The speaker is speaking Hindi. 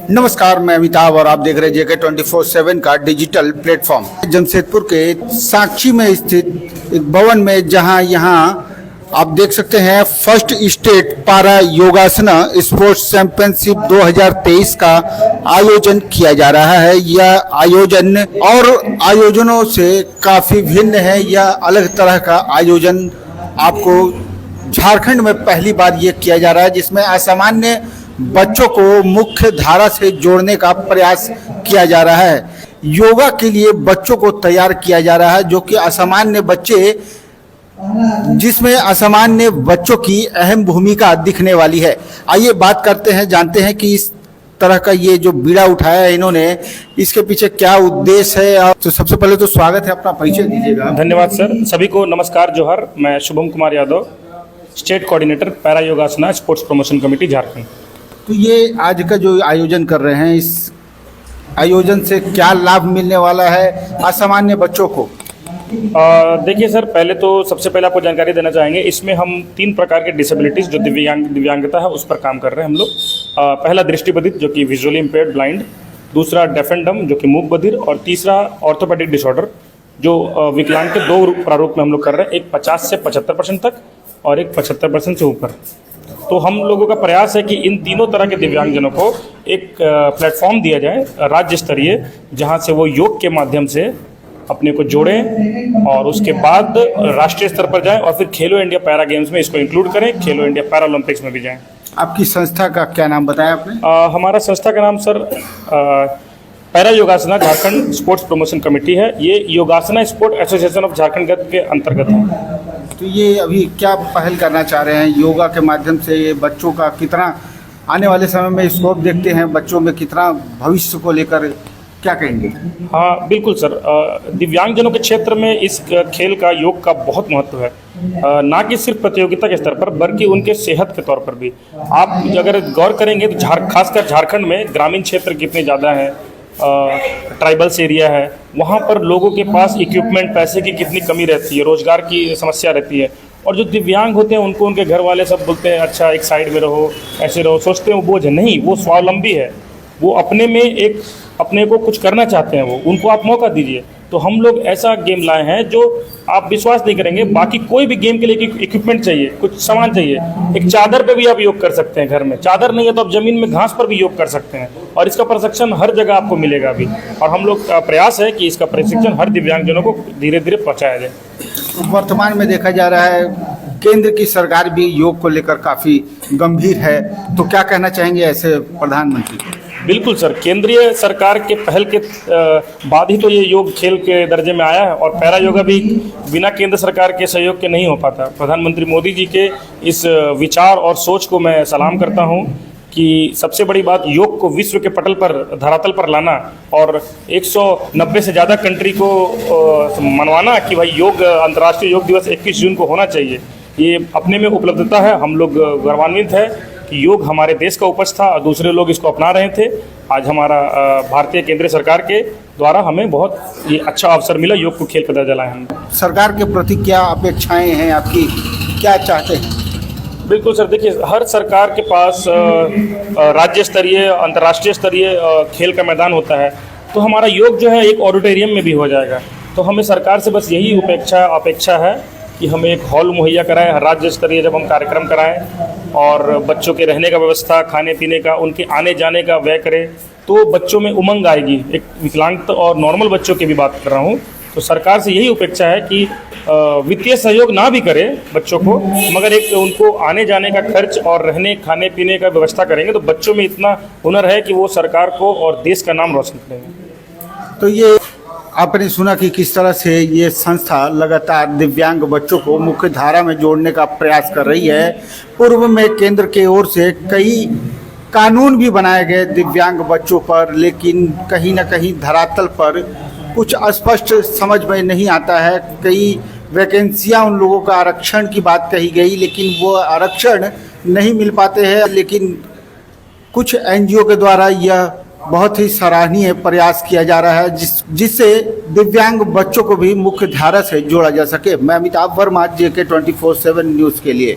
नमस्कार, मैं अमिताभ और आप देख रहे हैं जेके 24/7 का डिजिटल प्लेटफॉर्म। जमशेदपुर के साक्षी में स्थित एक भवन में जहां आप देख सकते हैं फर्स्ट स्टेट पारा योगासना स्पोर्ट्स चैंपियनशिप 2023 का आयोजन किया जा रहा है। यह आयोजन और आयोजनों से काफ़ी भिन्न है। यह अलग तरह का आयोजन आपको झारखंड में पहली बार ये किया जा रहा है, जिसमें असामान्य बच्चों को मुख्य धारा से जोड़ने का प्रयास किया जा रहा है। योगा के लिए बच्चों को तैयार किया जा रहा है, जो कि असामान्य बच्चे, जिसमें असामान्य बच्चों की अहम भूमिका दिखने वाली है। आइए बात करते हैं, जानते हैं कि इस तरह का ये जो बीड़ा उठाया है इन्होंने, इसके पीछे क्या उद्देश्य है। तो सबसे पहले तो स्वागत है, अपना परिचय दीजिएगा। धन्यवाद सर, सभी को नमस्कार जोहर। मैं Shubham Kumar Yadav, state coordinator para Yogasana sports promotion committee Jharkhand. तो ये आज का जो आयोजन कर रहे हैं, इस आयोजन से क्या लाभ मिलने वाला है असामान्य बच्चों को? देखिए सर, पहले तो सबसे पहले आपको जानकारी देना चाहेंगे, इसमें हम 3 प्रकार के डिसेबिलिटीज़ जो दिव्यांगता है उस पर काम कर रहे हैं हम लोग। पहला दृष्टिबाधित जो कि विजुअली इम्पेयर्ड ब्लाइंड, दूसरा डेफ एंड डम जो कि मूक बधिर, और तीसरा ऑर्थोपेडिक डिसऑर्डर जो विकलांग के 2 प्रारूप में हम लोग कर रहे हैं, एक 50 से 75% तक और एक 75% से ऊपर। तो हम लोगों का प्रयास है कि इन तीनों तरह के दिव्यांगजनों को एक प्लेटफॉर्म दिया जाए राज्य स्तरीय, जहां से वो योग के माध्यम से अपने को जोड़ें और उसके बाद राष्ट्रीय स्तर पर जाएं और फिर खेलो इंडिया पैरा गेम्स में इसको इंक्लूड करें, खेलो इंडिया पैरा ओलंपिक्स में भी जाएं। आपकी संस्था का क्या नाम बताया आपने? हमारा संस्था का नाम sir para योगासना Jharkhand sports promotion committee है। ये योगासना स्पोर्ट एसोसिएशन ऑफ झारखंड के अंतर्गत है। तो ये अभी क्या पहल करना चाह रहे हैं योगा के माध्यम से? ये बच्चों का कितना आने वाले समय में स्कोप देखते हैं, बच्चों में कितना भविष्य को लेकर क्या कहेंगे? हाँ बिल्कुल सर, दिव्यांगजनों के क्षेत्र में इस खेल का, योग का बहुत महत्व है। ना कि सिर्फ प्रतियोगिता के स्तर पर, बल्कि उनके सेहत के तौर पर भी। आप अगर गौर करेंगे तो खासकर झारखंड में ग्रामीण क्षेत्र कितने ज़्यादा हैं, ट्राइबल्स एरिया है, वहाँ पर लोगों के पास इक्विपमेंट, पैसे की कितनी कमी रहती है, रोजगार की समस्या रहती है। और जो दिव्यांग होते हैं उनको उनके घर वाले सब बोलते हैं अच्छा एक साइड में रहो, ऐसे रहो, सोचते हैं वो बोझ है। नहीं, वो स्वावलंबी है, वो अपने में एक अपने को कुछ करना चाहते हैं, वो उनको आप मौका दीजिए। तो हम लोग ऐसा गेम लाए हैं जो आप विश्वास नहीं करेंगे, बाकी कोई भी गेम के लिए इक्विपमेंट चाहिए, कुछ सामान चाहिए, एक चादर पे भी आप योग कर सकते हैं घर में। चादर नहीं है तो आप जमीन में घास पर भी योग कर सकते हैं, और इसका प्रशिक्षण हर जगह आपको मिलेगा अभी। और हम लोग का प्रयास है कि इसका प्रशिक्षण हर दिव्यांगजनों को धीरे धीरे पहुँचाया जाए। वर्तमान में देखा जा रहा है केंद्र की सरकार भी योग को लेकर काफ़ी गंभीर है, तो क्या कहना चाहेंगे ऐसे प्रधानमंत्री? बिल्कुल सर, केंद्रीय सरकार के पहल के बाद ही तो ये योग खेल के दर्जे में आया है, और पैरा योगा भी बिना केंद्र सरकार के सहयोग के नहीं हो पाता। प्रधानमंत्री मोदी जी के इस विचार और सोच को मैं सलाम करता हूँ कि सबसे बड़ी बात योग को विश्व के पटल पर, धरातल पर लाना, और 190 से ज़्यादा कंट्री को मनवाना कि भाई योग, अंतर्राष्ट्रीय योग दिवस 21 जून को होना चाहिए। ये अपने में उपलब्धता है। हम लोग गौरवान्वित है कि योग हमारे देश का उपज था और दूसरे लोग इसको अपना रहे थे। आज हमारा भारतीय केंद्रीय सरकार के द्वारा हमें बहुत ये अच्छा अवसर मिला योग को खेल का दर्जा लाए हम। सरकार के प्रति क्या अपेक्षाएं हैं आपकी, क्या चाहते हैं? बिल्कुल सर, देखिए हर सरकार के पास राज्य स्तरीय, अंतर्राष्ट्रीय स्तरीय खेल का मैदान होता है। तो हमारा योग जो है एक ऑडिटोरियम में भी हो जाएगा। तो हमें सरकार से बस यही अपेक्षा है कि हमें एक हॉल मुहैया कराएं राज्य स्तरीय, जब हम कार्यक्रम कराएं, और बच्चों के रहने का व्यवस्था, खाने पीने का, उनके आने जाने का व्यय करें, तो बच्चों में उमंग आएगी। एक विकलांग और नॉर्मल बच्चों की भी बात कर रहा हूँ। तो सरकार से यही अपेक्षा है कि वित्तीय सहयोग ना भी करे बच्चों को, मगर एक उनको आने जाने का खर्च और रहने खाने पीने का व्यवस्था करेंगे तो बच्चों में इतना हुनर है कि वो सरकार को और देश का नाम रोशन करेंगे। तो ये आपने सुना कि किस तरह से ये संस्था लगातार दिव्यांग बच्चों को मुख्य धारा में जोड़ने का प्रयास कर रही है। पूर्व में केंद्र की ओर से कई कानून भी बनाए गए दिव्यांग बच्चों पर, लेकिन कहीं ना कहीं धरातल पर कुछ अस्पष्ट समझ में नहीं आता है। कई वैकेंसियां, उन लोगों का आरक्षण की बात कही गई, लेकिन वो आरक्षण नहीं मिल पाते हैं। लेकिन कुछ एनजीओ के द्वारा यह बहुत ही सराहनीय प्रयास किया जा रहा है, जिससे दिव्यांग बच्चों को भी मुख्य धारा से जोड़ा जा सके। मैं अमिताभ वर्मा, जेके 24/7 न्यूज़ के लिए।